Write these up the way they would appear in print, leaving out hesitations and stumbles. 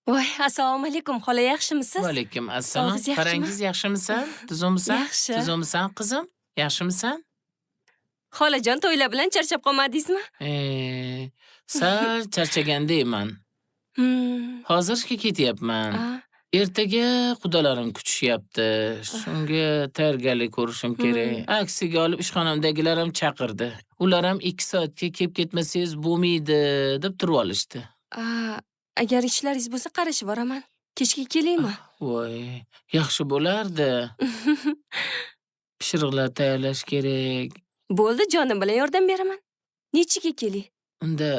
Voy, assalomu alaykum. Xola, yaxshimisiz? Va alaykum assalom. Sog'ingiz yaxshimi? Farangiz yaxshimisan? Tuzukmisan? Yaxshi. Tuzukmisan qizim? Yaxshimisan? Xolajon, to'ylar bilan charchab qolmadingizmi? Sal charchagandayman. Hozir ishga ketyapman. A, Ertaga qudalarim kutishyapti. Shunga tayyorgarlik ko'rishim kerak. Aksiga olib ishxonamdagilar ham chaqirdi. Ular ham 2 soatga kelib ketmasangiz bo'lmaydi deb turib olishdi. a, agar ishlaringiz bo'lsa qarashib boraman. Kechga kelingmi? Voy, yaxshi bo'lardi. Pishiriqlar tayyorlash kerak. Bo'ldi, jonim bilan yordam beraman. Nechiga keling? Unda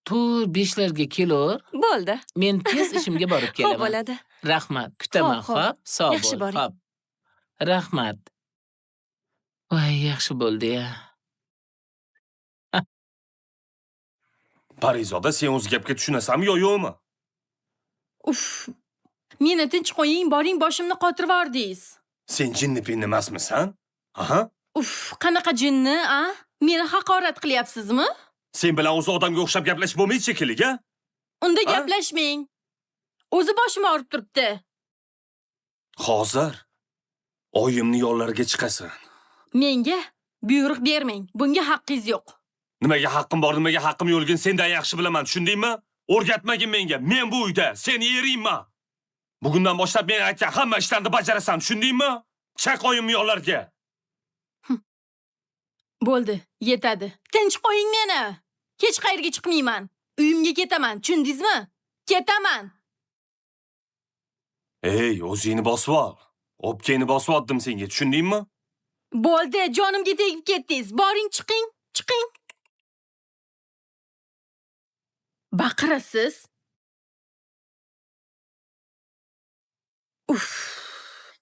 4-5larga kelaver. Bo'ldi. Men tez ishimga borib Xo'p kelaman. bo'ladi. Rahmat, kutaman, Xo'p, xo'p? Sog' Yaxshi bo'l, boring. xo'p. Rahmat. Voy, yaxshi bo'ldi-ya. Parizoda, sen o'z gapga tushunasanmi yo yo'qmi? Uf. Meni tinch qo'ying, boring boshimni qotirib yubordingiz. Sen jinni-pinni emasmisan? Aha. Uf, qanaqa jinni, a? Meni haqorat qilyapsizmi? Sen bilan o'zi odamga o'xshab gaplashib bo'lmaydi shekilli, a? Unda A? gaplashmang. O'zi boshim og'rib turibdi. Hozir oyimni yo'llariga chiqasan. Menga buyruq bermang. Bunga haqqingiz yo'q. Nimaga haqqim bor, nimaga haqqim yo'qligini sendan yaxshi bilaman, tushundingmi? O'rgatmagin menga. Men bu uyda seni eringman. Bugundan boshlab men aytgan hamma ishlarni bajarasan, tushundingmi? Chaq oyimni yo'llariga. Bo'ldi, yetadi. Tinch qo'ying meni. Hech qayerga chiqmayman. Uyimga ketaman, tushundingizmi? Ketaman. Ey, o'zingni bosib ol. O'pkangni bosib oldim senga, tushundingmi? Bo'ldi, jonimga tegib ketdingiz. Boring, chiqing, chiqing. Baqirasiz. Uf,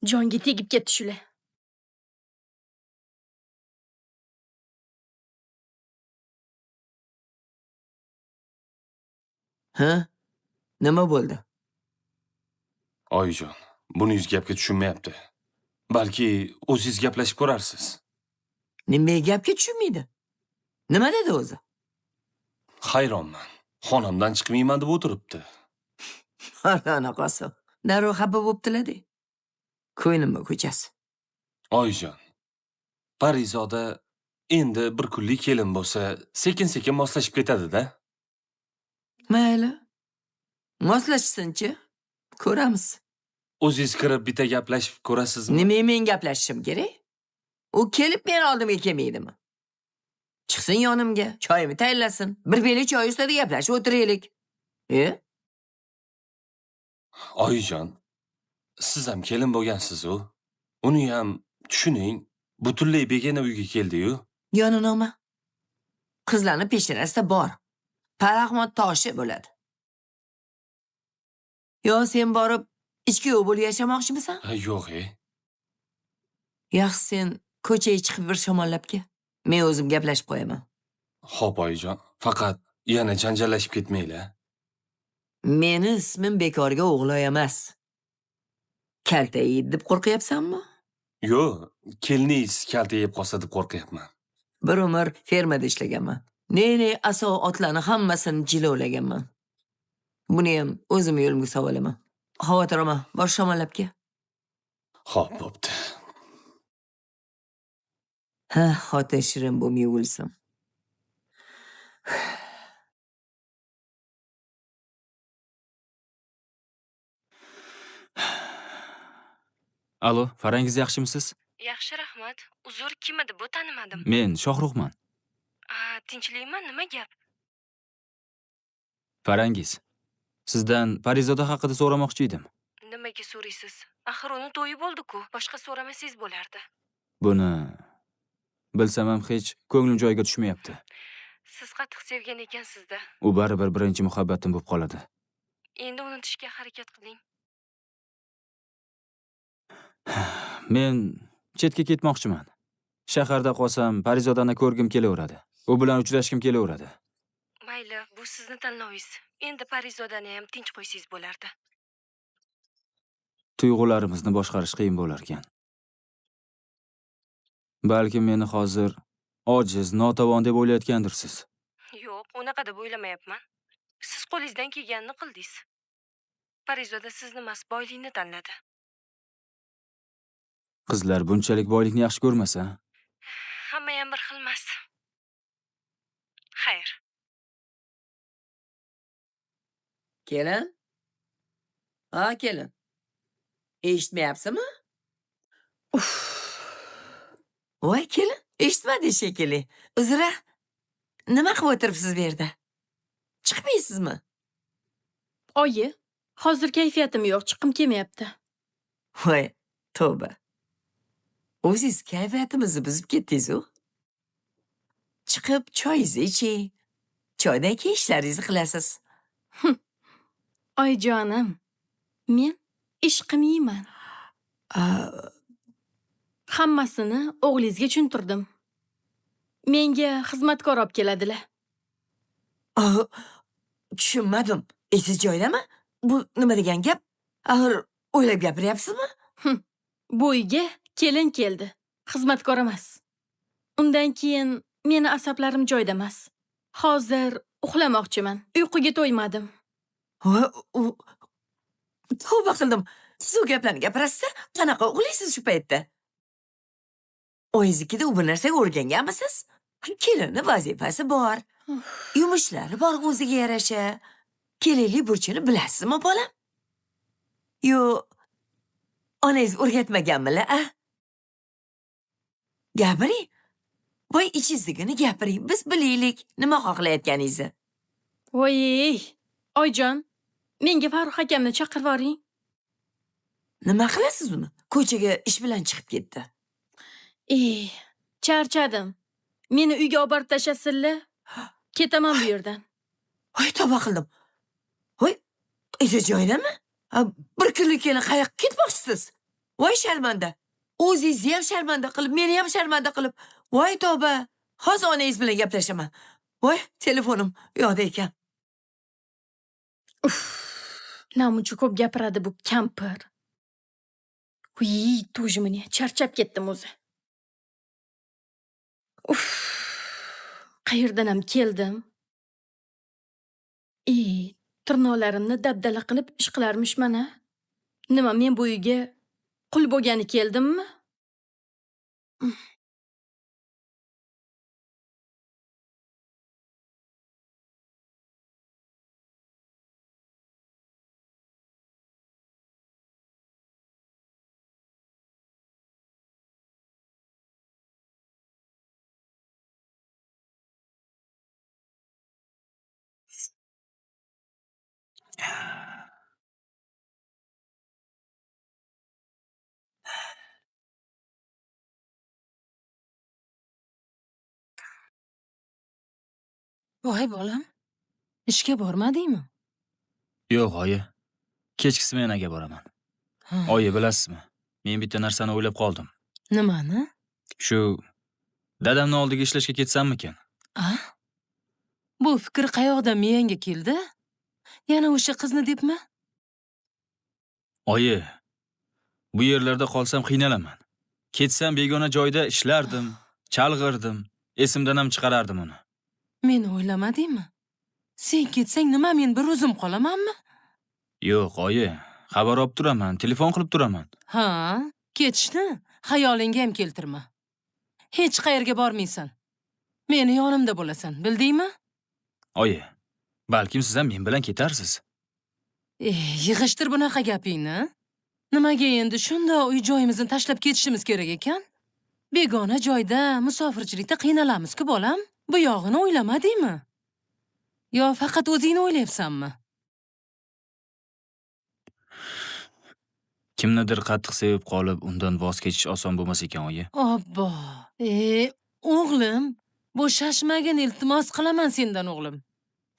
jonga tegib ketdi shular. Ha? Nima bo'ldi? Oyijon, buningiz gapga tushunmayapti. Balki o'zingiz gaplashib ko'rarsiz. Nimaga gapga tushunmaydi? Nima dedi o'zi? Hayronman. Xonamdan chiqmayman deb o'tiribdi. Anaqasi. Darrov xafa bo'ptilar-de. Ko'ynimni ko'chasi. Oyijon, Parizoda endi bir kunlik kelin bo'lsa, sekin-sekin moslashib ketadi-da. Mayli. Moslashsinchi. Ko'ramiz. O'zingiz kirib bitta gaplashib ko'rasizmi? Nimaga men gaplashishim kerak? U kelib men oldimga kelmaydimi? Chiqsin yonimga, choyimni tayyorlasin. Bir peli choy ustida gaplashib o'tiraylik. Oyijon, siz ham kelin bo'lgansiz-ku. Uni ham tushuning, butunlay begona uyga keldi-yu. Yonini qizlarning peshonasida bor. Paraxmot toshi bo'ladi. Yo sen borib ichki yo'l bo'lib yashamoqchimisan? Yo'q-e. Yaxshi sen ko'chaga chiqib bir shamollab kel. Men o'zim gaplashib qo'yaman. Xo'p, oyijon, faqat yana janjallashib ketmanglar. Meni ismim bekorga o'g'loy emas. Kalta yeydi deb qo'rqyapsanmi? Yo'q, keliningiz kalta yeb qolsa deb qo'rqyapman. Bir umr fermada ishlaganman. Ne asov otlarni hammasini jilovlaganman. Buni ham o'zim yo'limga savolaman. Xavotir olma, bosh shamollab kel. Xo'p, bo'pti. Ha, xotin shirin bo'lmay o'lsin. Alo, Farangiz yaxshimisiz? Yaxshi, rahmat. Uzr, kim edi bu, tanimadim. Men Shohruxman. Tinchlikmi? Nima gap? Farangiz, sizdan Parizoda haqida so'ramoqchi edim. Nimaga so'raysiz? Axir uni to'yi bo'ldi-ku. Boshqa so'ramasangiz bo'lardi. Buni bilsam ham hech ko'nglim joyiga tushmayapti. Siz qattiq sevgan ekansiz-da. U baribir birinchi muhabbatim bo'lib qoladi. Endi unutishga harakat qiling. Men chetga ketmoqchiman. Shaharda qolsam Parizodani ko'rgim kelaveradi. U bilan uchrashkim kelaveradi. Mayli, bu sizni tanlovingiz. Endi Parizodani ham tinch qo'ysangiz bo'lardi. Tuyg'ularimizni boshqarish qiyin bo'lar ekan. Balki meni hozir ojiz, notavon deb o'ylayotgandirsiz. Yo'q, unaqa deb o'ylamayapman. Siz qo'lingizdan kelganini qildingiz. Parizoda sizni emas, boylikni tanladi. Qizlar bunchalik boylikni yaxshi ko'rmasa, Hammayam bir xil emas. Xayr. Kelin? Ha, kelin. Eshitmayapsizmi? Voy, kelin, eshitmadi shekilli. Uzra, nima qilib o'tiribsiz bu yerda? Chiqmaysizmi? Oyi, hozir kayfiyatim yo'q, chiqqim kelmayapti. Voy, tavba. O'zingiz kayfiyatimizni buzib ketdingiz-ku. Chiqib choyingizni iching. Choydan keyin ishlaringizni qilasiz. Oyijonim, men ish qilmayman. Hammasini o'g'lingizga tushuntirdim. Menga xizmatkor olib keladilar. Tushunmadim. Esiz joydami? Bu nima degan gap? Axir o'ylab gapiryapsizmi? Bu uyga kelin keldi, xizmatkor emas. Undan keyin meni asablarim joyida emas. Hozir uxlamoqchiman. Uyquga to'ymadim. Tavba qildim. Siz u gaplarni gapirasiz, qanaqa uxlaysiz shu paytda? Oyingiznikida u bir narsaga o'rganganmisiz? Kelinni vazifasi bor. Yumushlari bor o'ziga yarasha. Kelinlik burchini bilasizmi, bolam? Yo, onangiz o'rgatmaganmilar, a? Gapiring. Voy, ichingizdigini gapiring. Biz bilaylik nima xohlayotganingizni. Voy, oyjon, menga Farruh akamni chaqirib yuboring. Nima qilasiz uni? Ko'chaga ish bilan chiqib ketdi. Charchadim. Meni uyga olib borib tashlasizlar. Ketaman bu yerdan. Voy, tavba qildim. Voy, esiz joydami? Bir kunlik kelin qayoqqa ketmoqchisiz? Voy, sharmanda. O'zingizni ham sharmanda qilib, meni ham sharmanda qilib. Voy, tavba. Hozir onangiz bilan gaplashaman. Voy, telefonim yo'qda ekan. Namuncha ko'p gapiradi bu kampir. Тоже мне, charchab ketdim o'zi. Qayerdan ham keldim? Tirnoqlarimni dabdala qilib ish qilarmish mana. Nima, men bu uyga qul bo'lgani keldimmi? Voy bolam, ishga bormadingmi? yo'q, oyi. Kechki smenaga boraman. Oyi, bilasizmi? Men bitta narsani o'ylab qoldim. Nimani? Shu dadamni oldiga ishlashga ketsammikin? Bu fikr qayoqdan miyangga keldi? Yana o'sha qizni debmi? Oyi, bu yerlarda qolsam qiynalaman. Ketsam begona joyda ishlardim, chalg'irdim, esimdan ham chiqarardim uni. Meni o'ylamadingmi? Sen ketsang nima, men bir o'zim qolamanmi? Yo'q, oyi, xabar olib turaman, telefon qilib turaman. Ha, ketishni xayolingga ham keltirma. Hech qayerga bormaysan. Meni yonimda bo'lasan, bildingmi? Oyi, balkim siz ham men bilan ketarsiz. Yig'ishtir bunaqa gapingni. Nimaga endi shunday uy joyimizni tashlab ketishimiz kerak ekan? Begona joyda musofirchilikda qiynalamiz-ku, bolam. Bu yog'ini o'ylamadingmi? Yo faqat o'zingni o'ylayapsanmi? Kimnidir qattiq sevib qolib, undan voz kechish oson bo'lmas ekan, oyi. Obbo. O'g'lim, bu shashmagin, iltimos qilaman sendan, o'g'lim.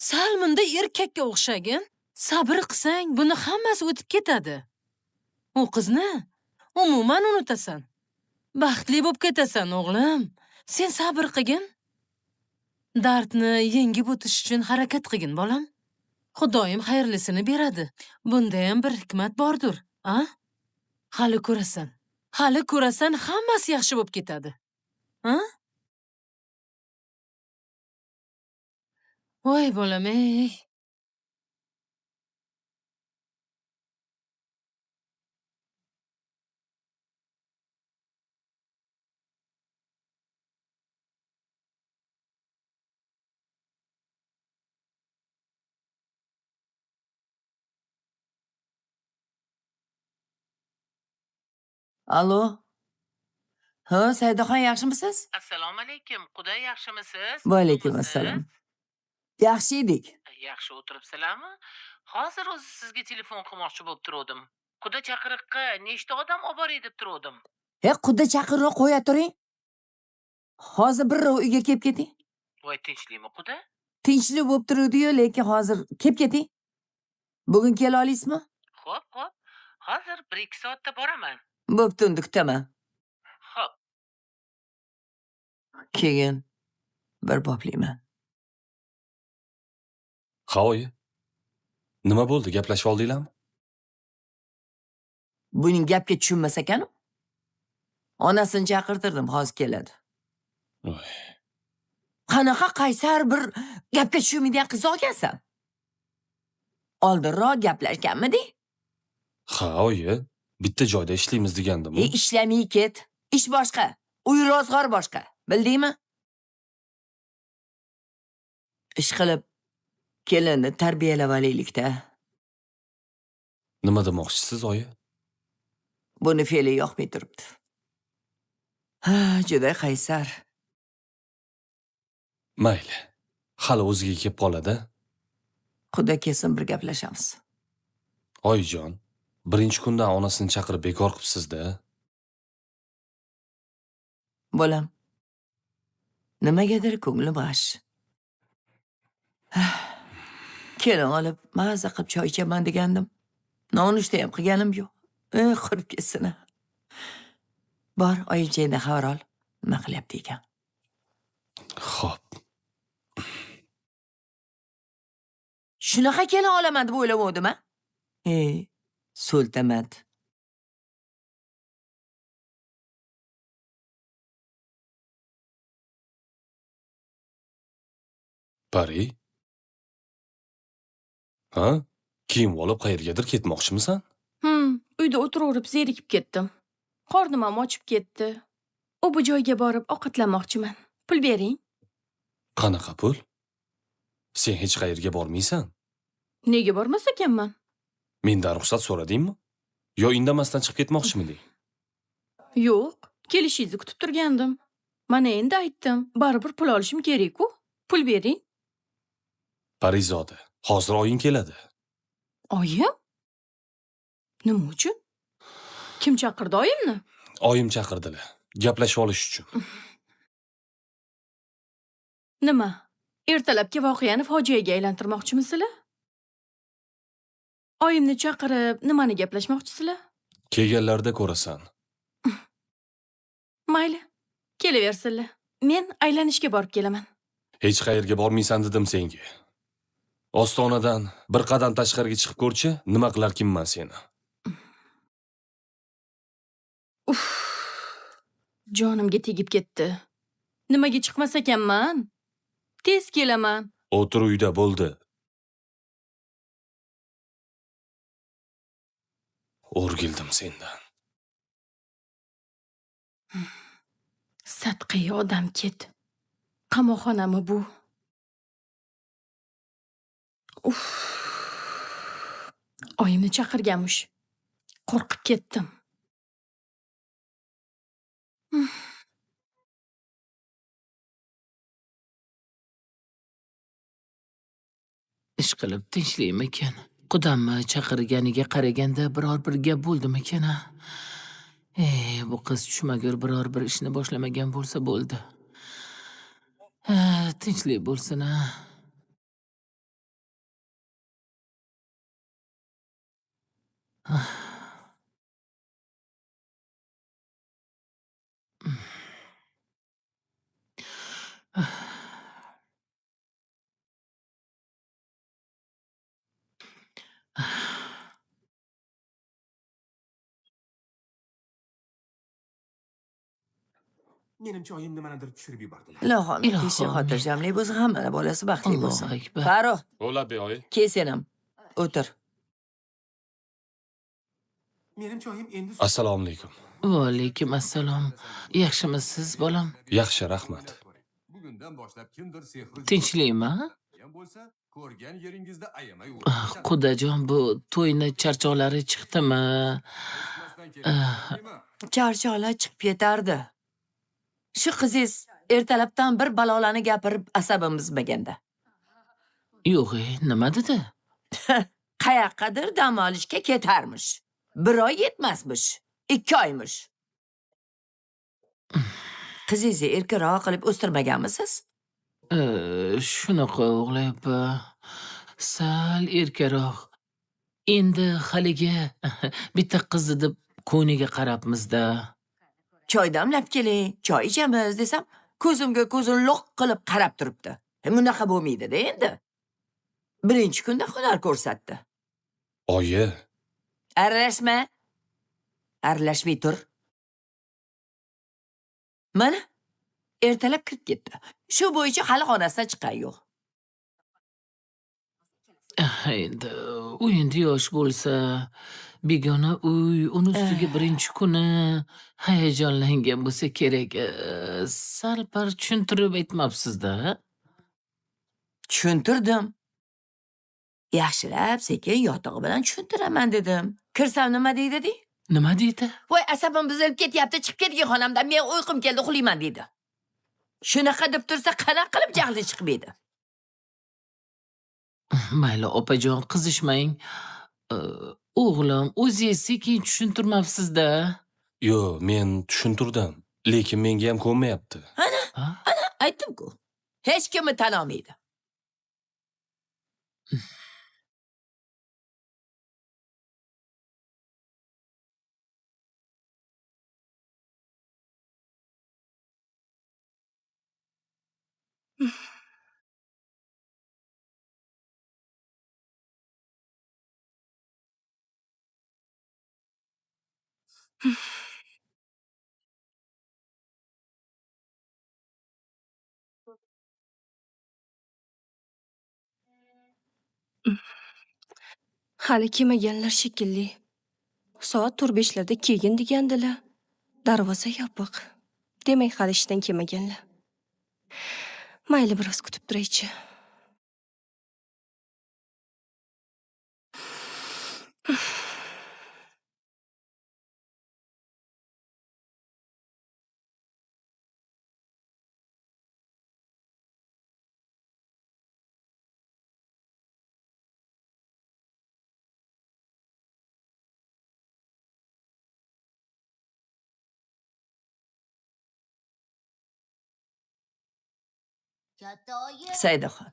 Sal munda erkakka o'xshagin. Sabr qilsang, buni hammasi o'tib ketadi. U qizni umuman unutasan. Baxtli bo'lib ketasan, o'g'lim. Sen sabr qilgin. Dardni yengib o'tish uchun harakat qilgin, bolam. Xudoyim xayrlisini beradi. Bunda ham bir hikmat bordir, a? Hali ko'rasan. Hali ko'rasan, hammasi yaxshi bo'lib ketadi. Ha? Voy bolam, ey. Allo. Ha, Saidaxon yaxshimisiz? Assalomu alaykum. Quda yaxshimisiz? Va alaykum assalom. Yaxshi edik. Yaxshi o'tiribsizlarmi? Hozir o'zi sizga telefon qilmoqchi bo'lib turdim. Quda chaqiriqqa nechta odam olib boray deb turdim. Quda chaqirib qo'ya turing. Hozir birrov uyga kelib keting. Voy tinchlikmi quda? Tinchlik bo'lib turdi-yu, lekin hozir kelib keting. Bugun kela olasizmi? Xo'p. Hozir 1-2 soatda boraman. Bo'pti, unda kutaman. Xo'p. Keyin bir boplayman. Ha, oyi. Nima bo'ldi? Gaplashib oldinglarmi? Buning gapga tushunmas ekan. Onasini chaqirtirdim, hozir keladi. Voy. Qanaqa qaysar bir gapga tushunmaydigan qiz olgansan? Oldinroq gaplashganmiding? Ha, oyi. Bitta joyda ishlaymiz degandim. Ishlamay ket. Ish boshqa, uy ro'zg'or boshqa. Bildingmi? Ish qilib kelinni tarbiyalab olaylik-da. Nima demoqchisiz, oyi? Buni fe'li yoqmay turibdi. Ha, juda qaysar. Mayli. Hali o'ziga kelib qoladi. Xudo kelsin bir gaplashamiz. Oyijon, birinchi kundan onasini chaqirib bekor qilibsiz-da. Bolam. Nimagadir ko'nglim g'ash. Kelin olib, maza qilib choy ichaman degandim. Nonushta ham qilganim yo'q. Qurib ketsin. Bor, oyimchangdan xabar ol. Nima qilyapti ekan? Xo'p. Shunaqa kelin olaman deb o'ylamadim-a? So'ltamat. Pari? Ha? Kiyim olib qayergadir ketmoqchimisan? Uyda o'tiraverib zerikib ketdim. Qornim ham ochib ketdi. U bu joyga borib ovqatlanmoqchiman. Pul bering. Qanaqa pul? Sen hech qayerga bormaysan? Nega bormas ekanman? Mendan ruxsat so'radingmi? Yo indamasdan chiqib ketmoqchimiding? Yo'q, kelishingizni kutib turgandim. Mana endi aytdim, baribir pul olishim kerak-ku. Pul bering. Parizoda, hozir oying keladi. Oyim? Nima uchun? Kim chaqirdi oyimni? Oyim chaqirdilar. Gaplashib olish uchun. Nima? Ertalabki voqeani fojiaga aylantirmoqchimisizlar? Oyimni chaqirib, nimani gaplashmoqchisizlar? Kelganlarda ko'rasan. Mayli, kelaversinlar. Men aylanishga borib kelaman. Hech qayerga bormaysan dedim senga. Ostonadan bir qadam tashqariga chiqib ko'rchi, nima qilarkinman seni? Jonimga tegib ketdi. Nimaga chiqmas ekanman? Tez kelaman. O'tir uyda bo'ldi. O'rgildim sendan. Sadqiy odam ket. Qamoqxonami bu? Oyimni chaqirganmish. Qo'rqib ketdim. Ish qilib tinchlikmikan? Qudammi chaqirganiga qaraganda biror bir gap bo'ldimikan? Bu qiz tushmagur biror bir ishni boshlamagan bo'lsa bo'ldi. Tinchlik bo'lsin. Menimcha oyim nimanidir tushirib yubordilar. Ilohim, Ilohim. kishi xotirjamlik bo'lsa, hamma bolasi baxtli Allohu bo'lsin. akbar. Faro, Bo'ladi oyi. kel sen ham. O'tir. Menimcha oyim endi Assalomu alaykum. Va alaykum assalom. Yaxshimisiz, bolam? Yaxshi, rahmat. bugundan boshlab kimdir sehri Tinchlikmi? bo'lsa, Ko'rgan yeringizda ayamay Qudajon, bu to'yni charchoqlari chiqdimi? Charchoqlar chiqib ketardi. Shu qizingiz ertalabdan bir balolarni gapirib asabim buzmaganda. Yo'q, nima dedi? Qayoqqadir dam olishga ketarmish. 1 oy yetmasmish. 2 oymish. Qizingizni erkaroq qilib o'stirmaganmisiz? Shunaqa o'g'lim, sal erkaroq. Endi haligi bitta qizni deb ko'niga qarabmiz-da. Choy damlab keling, choy ichamiz desam, ko'zimga ko'zini loq qilib qarab turibdi. Bunaqa bo'lmaydi-da endi. Birinchi kunda hunar ko'rsatdi. Oyi, Aralashma. Aralashmay tur. Mana, ertalab kirib ketdi. Shu bo'yicha hali xonasidan chiqqan yo'q. Endi u endi yosh bo'lsa, begona uy, uni ustiga birinchi kuni hayajonlangan bo'lsa kerak. Sal pal tushuntirib aytmabsiz-da. Tushuntirdim. Yaxshilab sekin yotog'i bilan tushuntiraman dedim. Kirsam nima deydi? Nima deydi? Voy, asabim buzilib ketyapti, chiqib ketgan xonamdan, men uyqum keldi, uxlayman deydi. Shunaqa deb tursa, qanaqa qilib jahli chiqmaydi? Mayli, opajon, qizishmang. O'g'lim, o'zingiz sekin tushuntirmabsiz-da. yo, men tushuntirdim, lekin menga ham ko'nmayapti. Ha? Aytdim-ku. Hech kimni tan olmaydi. Hali kelmaganlar shekilli. Soat 4:05larda kelgin degandilar. Darvoza yopiq. Demak, hali ishdan kelmaganlar. Mayli, biroz kutib turaychi. Saidaxon,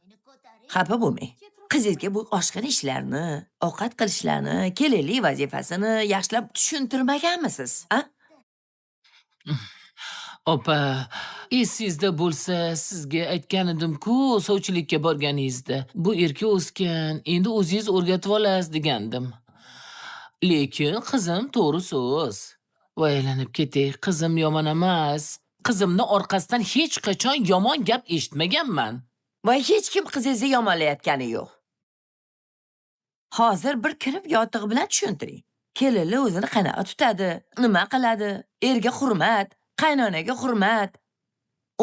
xafa bo'lmang. Qizingizga bu oshxona ishlarini, ovqat qilishlarni, kelinlik vazifasini yaxshilab tushuntirmaganmisiz, a? Opa, esingizda bo'lsa, sizga aytgan edim-ku, sovchilikka borganingizda. Bu erka o'sgan, endi o'zingiz o'rgatib olasiz degandim. Lekin qizim to'g'ri so'z. Voylanib ketay, qizim yomon emas. Qizimni orqasidan hech qachon yomon gap eshitmaganman. Voy, hech kim qizingizni yomonlayotgani yo'q. Hozir bir kirib yotig'i bilan tushuntiring. Kelinlar o'zini qanaqa tutadi, nima qiladi, erga hurmat, qaynonaga hurmat.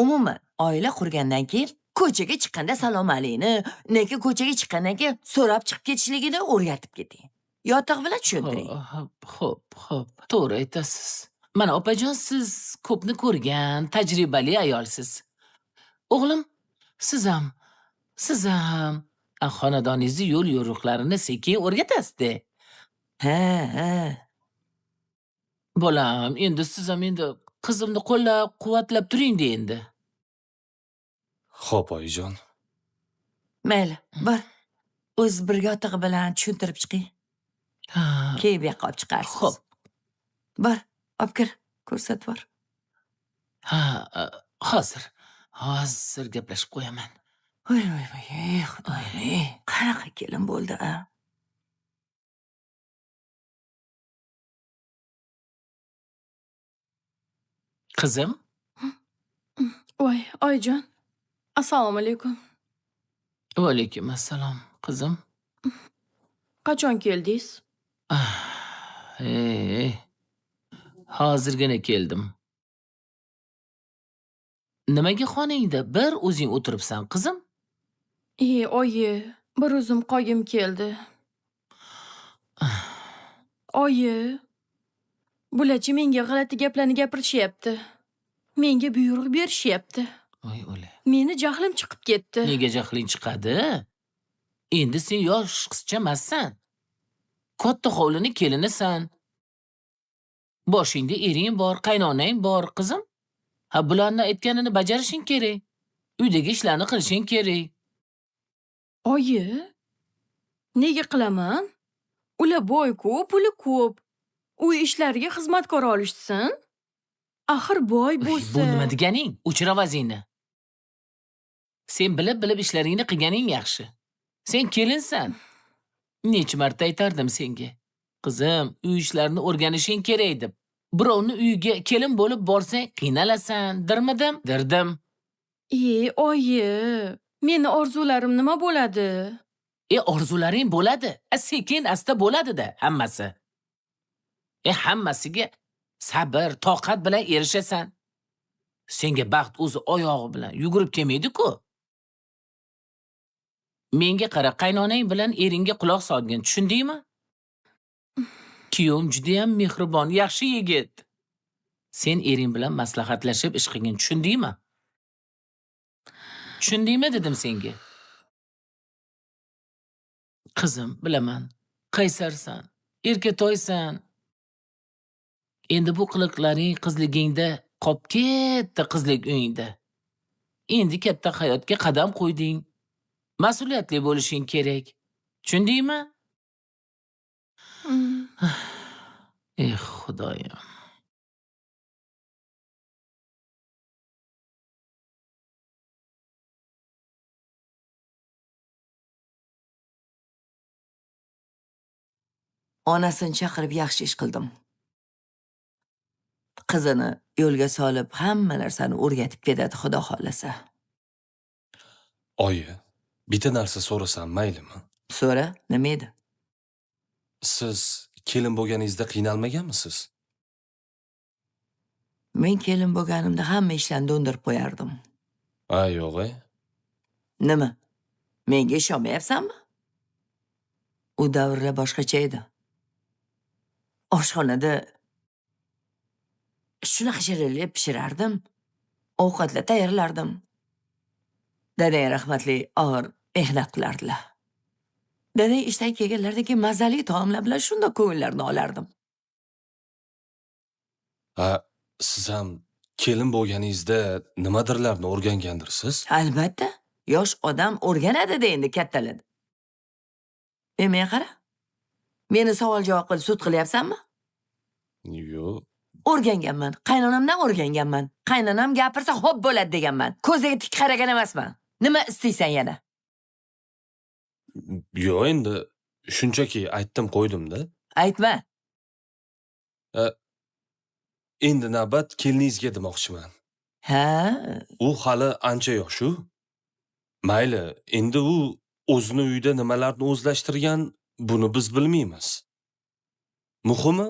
Umuman, oila qurgandan keyin ko'chaga chiqqanda salom alayni, nega ko'chaga chiqqandan keyin so'rab chiqib ketishligini o'rgatib keting. Yotig'i bilan tushuntiring. Xo'p, to'g'ri aytasiz. Mana opajon, siz ko'pni ko'rgan, tajribali ayolsiz. O'g'lim, siz ham xonadoningizni yo'l yo'riqlarini sekin o'rgatasiz-da. Ha. Bolam, endi siz ham endi qizimni qo'llab-quvvatlab turing-da endi. Xo'p, oyijon. Mayli, bir o'z bir yotig'i bilan tushuntirib chiqing. Keyin bu yoqqa olib chiqarsiz. Xo'p. Bir, olib kir, ko'rsatib bor. Hozir gaplashib qo'yaman. Voy, xudoyim, qanaqa kelin bo'ldi, a? Qizim, Voy, oyijon. Assalomu alaykum. va alaykum assalom, qizim. Qachon keldingiz? Hozirgina keldim. Nimaga xonangda bir o'zing o'tiribsan, qizim? Oyi, Bir o'zim qo'ygim keldi. Oyi, bularchi menga g'alati gaplarni gapirishyapti. Menga buyruq berishyapti. Voy o'la. Meni jahlim chiqib ketdi. Nega jahling chiqadi? Endi sen yosh qizcha emassan. Katta hovlini kelinisan. Boshingda ering bor, qaynonang bor, qizim. Ha, bularni aytganini bajarishing kerak. Uydagi ishlarni qilishing kerak. Oyi, nega qilaman? Ular boy-ku, puli ko'p. Uy ishlariga xizmatkor olishsin. Axir boy bo'lsa. Bu nima deganing? O'chir ovozingni. Sen bilib ishlaringni qilganing yaxshi. Sen kelinsan. Necha marta aytardim senga. Qizim, uy ishlarini o'rganishing kerak deb. Birovni uyiga kelin bo'lib borsang, qiynalasan, dirmidim? Dirdim. Oyi, meni orzularim nima bo'ladi? Orzularing bo'ladi. Sekin asta bo'ladi-da hammasi. Hammasiga sabr, toqat bilan erishasan. Senga baxt o'zi oyog'i bilan yugurib kelmaydi-ku. Menga qara, qaynonang bilan eringga quloq solgin, tushundingmi? Kuyovim juda ham mehribon, yaxshi yigit. Sen ering bilan maslahatlashib ish qilgin, tushundingmi? Tushundingmi dedim senga. Qizim, bilaman, qaysarsan, erkatoysan. Endi bu qiliqlaring qizligingda qolib ketdi, qizlik uyingda. Endi katta hayotga qadam qo'yding. Mas'uliyatli bo'lishing kerak. Tushundingmi? Xudoyim. Onasini chaqirib yaxshi ish qildim. Qizini yo'lga solib hamma narsani o'rgatib ketadi, xudo xolasa. Oyi, bitta narsa so'rasam maylimi? So'ra, nima edi? Siz kelin bo'lganingizda qiynalmaganmisiz? Men kelin bo'lganimda hamma ishlarni do'ndirib qo'yardim. Yo'q. Nima? Menga ishonmayapsanmi? U davrlar boshqacha edi. Oshxonada shunaqa shirinlik pishirardim, ovqatlar tayyorlardim. Dadang rahmatli og'ir mehnat qilardilar. Dadang ishdan kelganlardagi mazali taomlar bilan shunday ko'ngillarni olardim. Siz ham kelin bo'lganingizda nimadirlarni o'rgangandirsiz? Albatta, yosh odam o'rganadi-da endi kattaladi. Men qara. Meni savol-javob qilib sud qilyapsanmi? Yo'q. O'rganganman. Qaynonamdan o'rganganman. Qaynonam gapirsa xo'p bo'ladi deganman. Ko'ziga tik qaragan emasman. Nima istaysan yana? Yo'q, endi shunchaki aytdim qo'ydim-da. Aytma. Endi navbat keliningizga demoqchiman. Ha? U hali ancha yosh-u. Mayli, endi u o'zini uyida nimalarni o'zlashtirgan, buni biz bilmaymiz. Muhimi,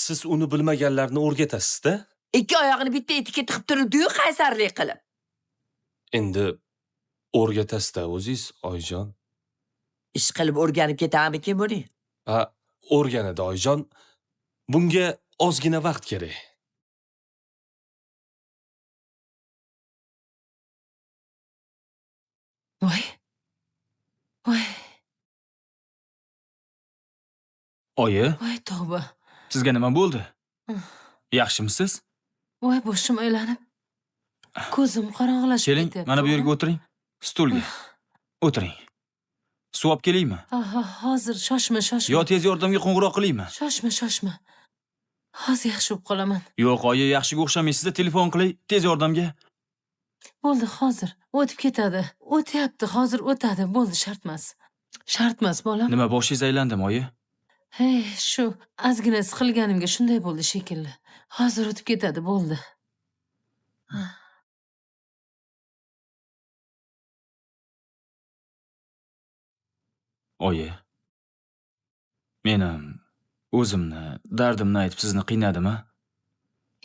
siz uni bilmaganlarni o'rgatasiz-da. Ikki oyog'ini bitta etiga tiqib turibdi-yu, qaysarlik qilib. Endi o'rgatasiz-da o'zingiz, oyijon. Ish qilib o'rganib ketammikin buni? O'rganadi oyijon. Bunga ozgina vaqt kerak. Voy. Oyi, Voy tavba. sizga nima bo'ldi? Yaxshimisiz? Voy boshim aylanib. Ko'zim qorong'ilashib Keling, ketyapti. mana bu yerga o'tiring. Stulga. O'tiring. Suv olib kelaymi? Hozir shoshma. Yo tez yordamga qo'ng'iroq qilaymi? Shoshma. Hozir yaxshi bo'lib qolaman. Yo'q, oyi, yaxshiga o'xshamaysizda, telefon qilay, tez yordamga. Bo'ldi, hozir o'tib ketadi. O'tyapti, hozir o'tadi. Bo'ldi, shart emas, bolam. Nima boshingiz aylandimi, oyi? Hey, shu ozgina siqilganimga shunday bo'ldi shekilli. Hozir o'tib ketadi, bo'ldi. Oyi. Men ham o'zimni, dardimni aytib sizni qiynadimmi?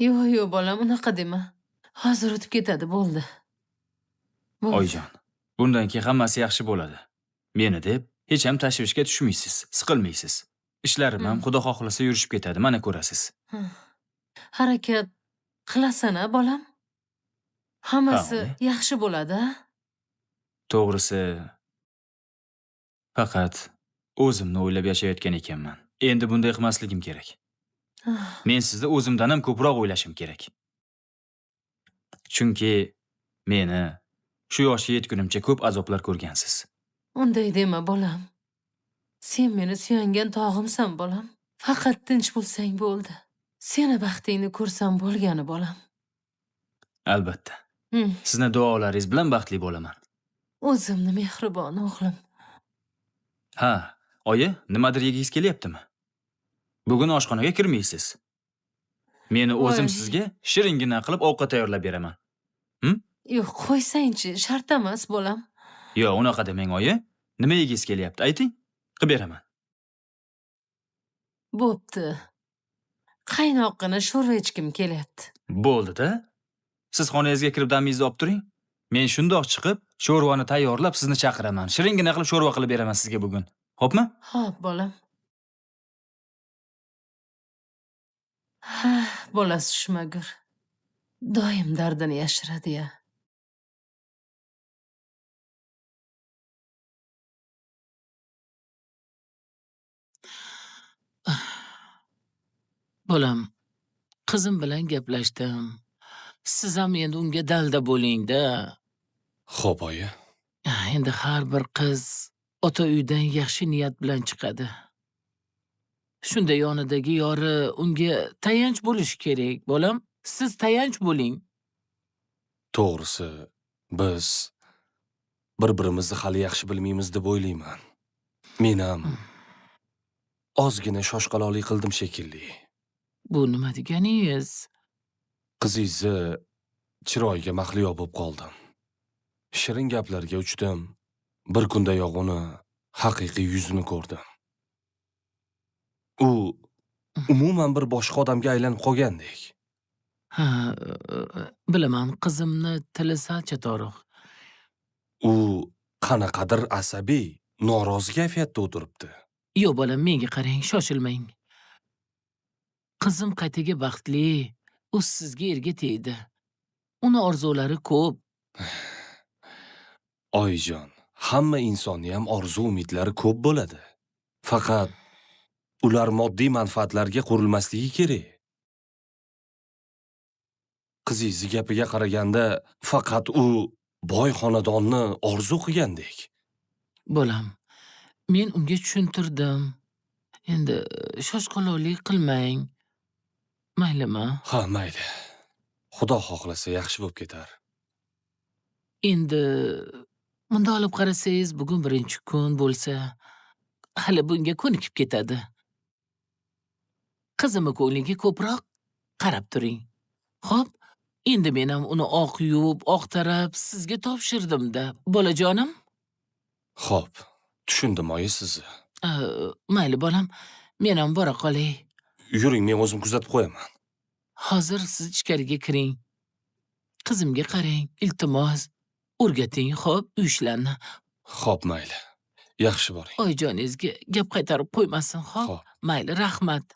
Yo'q, bolam, unaqa dema. Hozir o'tib ketadi, bo'ldi. Oyijon, bundan keyin hammasi yaxshi bo'ladi. Meni deb hech ham tashvishga tushmaysiz, siqilmaysiz. Ishlarim ham xudo xohlasa yurishib ketadi, mana ko'rasiz. Harakat qilasan-a, bolam? Hammasi Ha, yaxshi bo'ladi-a? To'g'risi, faqat o'zimni o'ylab yashayotgan ekanman. Endi bunday qilmasligim kerak. Men sizni o'zimdan ham ko'proq o'ylashim kerak. Chunki meni shu yoshga yetgunimcha ko'p azoblar ko'rgansiz. Unday dema, bolam. Sen meni suyangan tog'imsan, bolam. Faqat tinch bo'lsang bo'ldi. Seni baxtingni ko'rsam bo'lgani, bolam. Albatta. Sizni duolaringiz bilan baxtli bo'laman. O'zimni mehribon o'g'lim. Ha, oyi, nimadir yegingiz kelyaptimi? Bugun oshxonaga kirmaysiz. Meni o'zim Voy. sizga shiringina qilib ovqat tayyorlab beraman. Yo'q, qo'ysangchi, shart emas, bolam. Yo'q, unaqa demang, oyi. Nima yegingiz kelyapti? Ayting, qilib beraman. Bo'pti. Qaynoqqina sho'rva ichkim kelyapti. Bo'ldi-da. Siz xonangizga kirib damingizni olib turing. Men shundoq chiqib, sho'rvani tayyorlab sizni chaqiraman. Shiringina qilib sho'rva qilib beraman sizga bugun. Xo'pmi? Xo'p, bolam. Ha, bolasi tushmagur. Doim dardini yashiradi-ya. Bolam, qizim bilan gaplashdim. Siz ham endi unga dalda bo'ling-da. Xo'p, oyi. Endi har bir qiz ota uydan yaxshi niyat bilan chiqadi. Shunda yonidagi yori unga tayanch bo'lishi kerak, bolam. Siz tayanch bo'ling. To'g'risi, biz bir-birimizni hali yaxshi bilmaymiz deb o'ylayman. Men ham ozgina shoshqaloqlik qildim shekilli. Bu nima deganingiz? Qizingizni chiroyiga mahliyo bo'lib qoldim. Shirin gaplarga uchdim. Bir kundayoq uni haqiqiy yuzini ko'rdim. U umuman bir boshqa odamga aylanib qolgandek. Ha, bilaman, qizimni tili sal chatoq. U qanaqadir asabiy, norozi kayfiyatda o'tiribdi. Yo'q, bolam, menga qarang, shoshilmang. Qizim qaytaga baxtli, u sizga erga tegdi. Uni orzulari ko'p. Oyijon, hamma insonni ham orzu umidlari ko'p bo'ladi. Faqat ular moddiy manfaatlarga qurilmasligi kerak. Qizingiz gapiga qaraganda faqat u boy xonadonni orzu qilgandek. Bolam, men unga tushuntirdim. Endi shoshqaloqlik qilmang. Maylimi? Ha, mayli. Xudo xohlasa yaxshi bo'lib ketar. Endi bunda olib qarasangiz, bugun birinchi kun bo'lsa, hali bunga ko'nikib ketadi. Qizimni ko'ngliga ko'proq qarab turing. Xo'p, endi men ham uni oq yuvib, oq tarab sizga topshirdim-da, bolajonim. Xo'p, tushundim oyi sizni. Mayli bolam, men ham bora qolay. Yuring, men o'zim kuzatib qo'yaman. Hozir siz ichkariga kiring. Qizimga qarang, iltimos, o'rgating, xo'p, uy ishlarini. Xo'p, mayli. Yaxshi boring. Oyijoningizga gap qaytarib qo'ymasin, xo'p? Xo'p. Mayli, rahmat.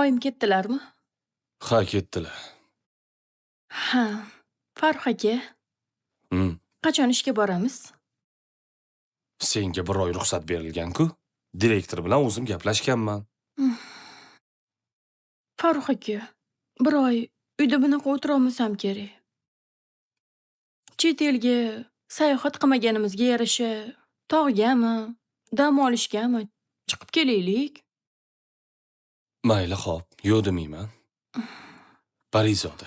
Oyim ketdilarmi? Ha, ketdilar. Ha, Farruh aka, qachon ishga boramiz? Senga bir oy ruxsat berilgan-ku. Direktor bilan o'zim gaplashganman. Farruh aka, bir oy uyda bunaqa o'tira olmasam kerak. Chet elga sayohat qilmaganimizga yarasha tog'gami, dam olishgami chiqib kelaylik. Mayli, xo'p, yo'q demayman. Parizoda,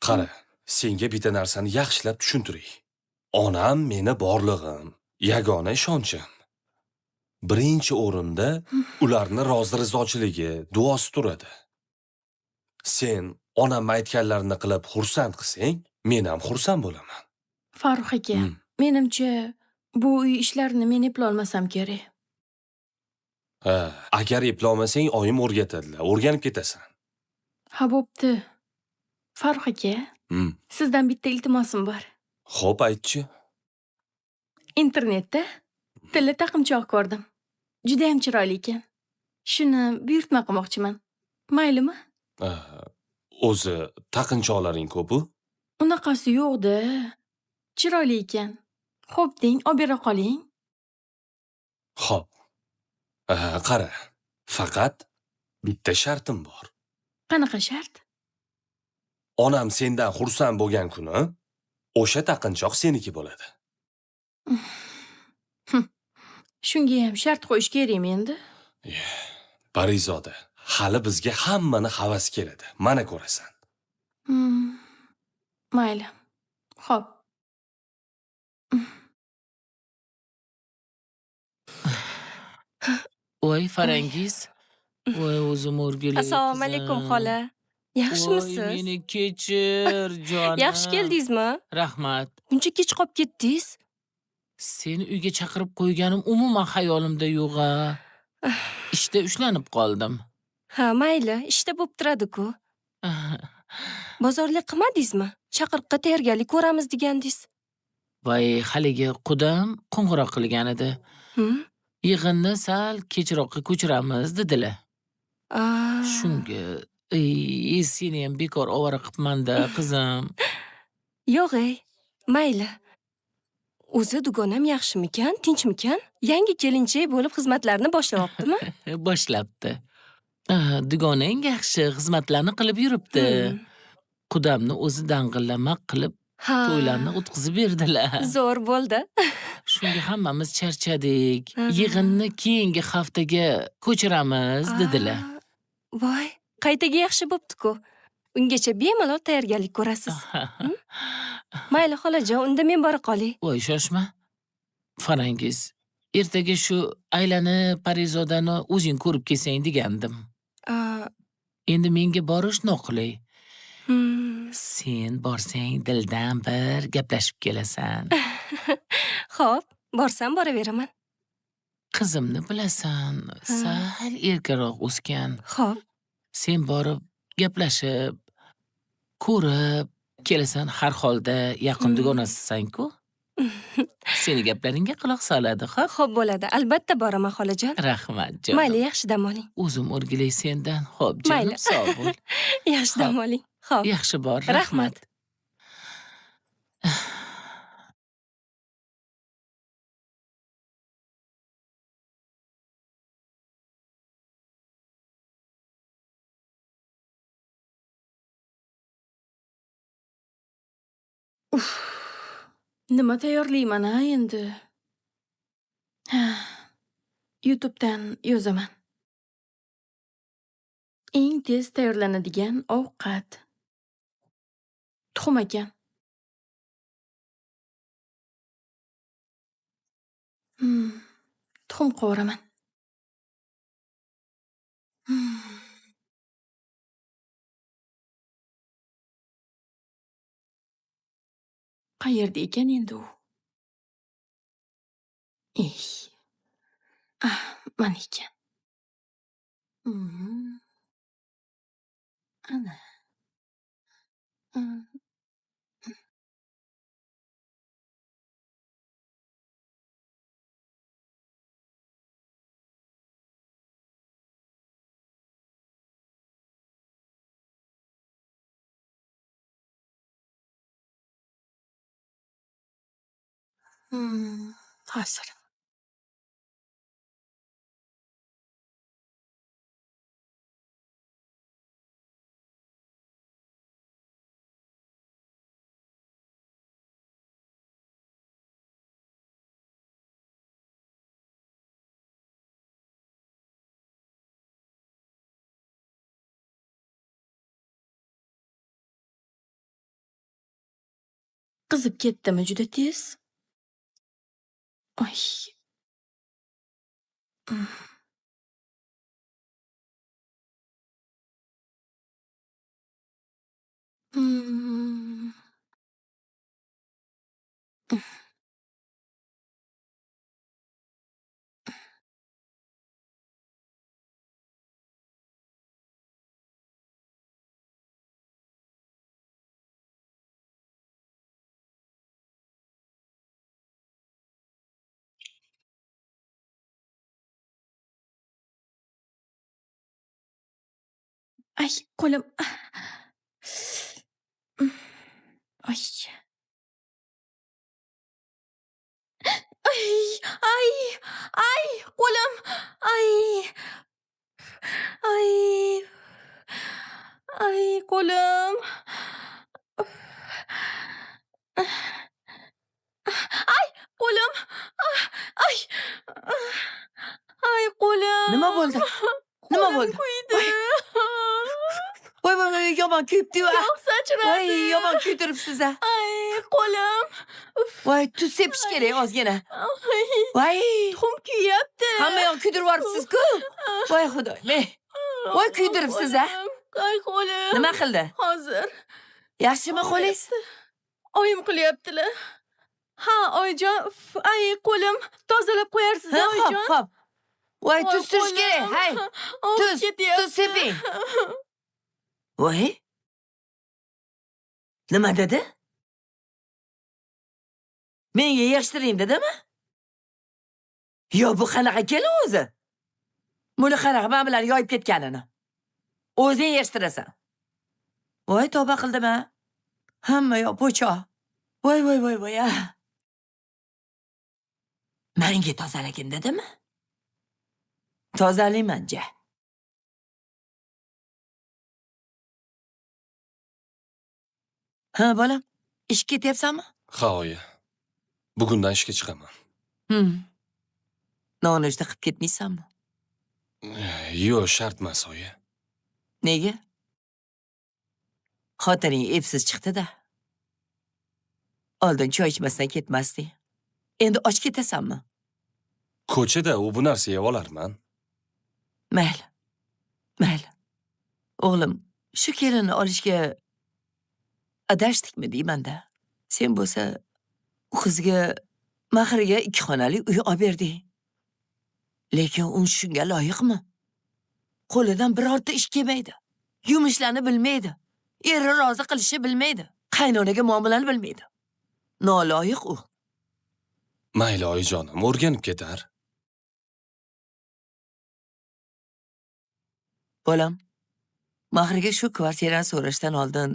qara, senga bitta narsani yaxshilab tushuntiray. Onam meni borlig'im, yagona ishonchim. birinchi o'rinda ularni rozi-rizochiligi, duosi turadi. Sen onam aytganlarini qilib xursand qilsang, men ham xursand bo'laman. Farruh aka, menimcha bu uy ishlarini men eplolmasam kerak. Ha, agar eplolmasang, oyim o'rgatadilar. O'rganib ketasan. Ha, bo'pti. Farruh aka, sizdan bitta iltimosim bor. Xo'p, aytchi. Internetda tilla taqimchoq ko'rdim. Juda ham chiroyli ekan. Shuni buyurtma qilmoqchiman. Maylimi? Ha, o'zi taqinchoqlaring ko'p-u? Unaqasi yo'q-da. Chiroyli ekan. Xo'p deng, olib bera qoling. Xo'p. Qara, faqat bitta shartim bor. Qanaqa shart? Onam sendan xursand bo'lgan kuni o'sha taqinchoq seniki bo'ladi. Shunga ham shart qo'yish kerakmi endi? Parizoda, hali bizga hammani havas keladi. Mana ko'rasan. Mayli. Xo'p. Voy Farangiz. Voy o'zim o'rgilay. Assalomu alaykum xola. Yaxshimisiz? Voy meni kechir, jonim. Yaxshi keldingizmi? Rahmat. Buncha kech qolib ketdingiz? Seni uyga chaqirib qo'yganim umuman xayolimda yo'q-a. Ishda ushlanib qoldim. Ha, mayli, ishda bo'p turadi-ku. Bozorlik qilmadingizmi? Chaqiriqqa tayyorgarlik ko'ramiz degandingiz. Voy, haligi qudam qo'ng'iroq qilgan edi. Yig'inni sal kechroqqa ko'chiramiz dedilar. Shunga, seni ham bekor ovora qilibman-da, qizim. Yo'q-ey, mayli. O'zi dugonam yaxshimikan, tinchmikan? Yangi kelinchak bo'lib xizmatlarni boshlayaptimi? Boshlabdi. Dugonang yaxshi xizmatlarni qilib yuribdi. Qudamni o'zi dang'illamaq qilib to'ylarni o'tkazib berdilar. Zo'r bo'ldi. Shunga hammamiz charchadik. Yig'inni keyingi haftaga ko'chiramiz dedilar. Voy, qaytaga yaxshi bo'pti-ku. Ungacha bemalol tayyorgarlik ko'rasiz. Mayli xolajon, unda men bora qolay. Voy, shoshma. Farangiz, ertaga shu aylanib Parizodani o'zing ko'rib kelsang degandim. Endi menga borish noqulay. Sen borsang dildan bir gaplashib kelasan. Xo'p, borsam boraveraman. Qizimni bilasan, sal erkaroq o'sgan. Xo'p. Sen borib gaplashib, ko'rib kelasan, har holda yaqin dugonasisan-ku. Seni gaplaringga quloq soladi, xo'p? Xo'p bo'ladi, albatta boraman xolajon. Rahmat, jonim. Mayli, yaxshi dam oling. O'zim o'rgilay sendan. Xo'p, jonim, sog' bo'l. Yaxshi dam oling. Xo'p. Yaxshi bor, Rahmat. Nima tayyorlayman-a endi? YouTube'dan yozaman. Eng tez tayyorlanadigan ovqat. Tuxum ekan. Tuxum qovuraman. Qayerda ekan endi u? Mana ekan. Ana. Hozir. Qizib ketdimi juda tez? Oy. Hmm. Ay, qo'lim. Ay. Ay, ay, ay, qo'lim. Ay, ay, ay, qo'lim. Ay, qo'lim. Ay, ay, qo'lim. Nima bo'ldi? Nima bo'ldi? Kuydi. Voy, yomon kuyibdi-yu. Yog' sachradi. Voy, yomon kuydiribsiz a. Ay, qo'lim. Voy, tuz sepish kerak ozgina. Ay, Voy, tuxum kuyyapti. hamma yoq kuydirib yuboribsiz-ku. Voy xudoyim. Voy, kuydiribsiz a. Ay, qo'lim. Nima qildi? Hozir. Yaxshimi qo'lingiz? Oyim qilyaptilar. Ha, oyijon. Ay, qo'lim. Tozalab qo'yarsiz, Ha, oyijon. hop. Voy, Voy, tuz surish qo'lim. kerak. Hay, Ovib tuz ketyapti. seping. Voy. Nima dedi? Menga yig'ishtiring dedimi? Yo, bu qanaqa kelin o'zi? Buni qanaqa men bilan yoyib ketganini. O'zing yig'ishtirasan. Voy, tavba qildim a. Hamma yoq po'choq. Voy. Menga tozalagin dedimi? Tozalayman-ja. Ha, bolam, ishga ketyapsanmi? Ha, oyi. Bugundan ishga chiqaman. Nonushta qilib ketmaysanmi? Yo, shart emas, oyi. Nega? Xotining epsiz chiqdi-da. Oldin choy ichmasdan ketmasding. Endi och ketasanmi? Ko'chada u bu narsa yeb olarman. Mayli. O'g'lim, shu kelinni olishga adashdikmi deyman-da. Sen bo'lsa u qizga mahriga 2 xonali uy olib berding. Lekin u shunga loyiqmi? Qo'lidan birorta ish kelmaydi. Yumushlarni bilmaydi. Eri rozi qilishni bilmaydi. Qaynonaga muomalani bilmaydi. Noloyiq u. Mayli oyijonim, o'rganib ketar. Bolam, mahriga shu kvartirani so'rashdan oldin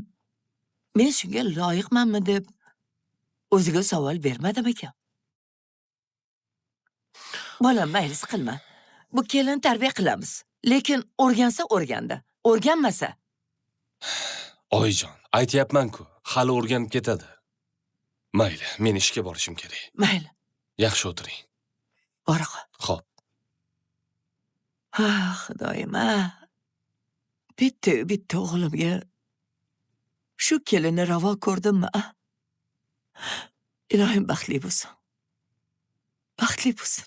men shunga loyiqmanmi deb o'ziga savol bermadim ekan. Bolam, mayli siqilma. Bu kelin tarbiya qilamiz. Lekin o'rgansa o'rgandi. O'rganmasa, Oyijon, aytyapman-ku, hali o'rganib ketadi. Mayli, men ishga borishim kerak. mayli. Yaxshi o'tiring. Bora qol. Xo'p. Ha, xudoyim, ha. Bitta o'g'limga shu kelinni ravo ko'rdimmi, a? Ilohim baxtli bo'lsin. Baxtli bo'lsin.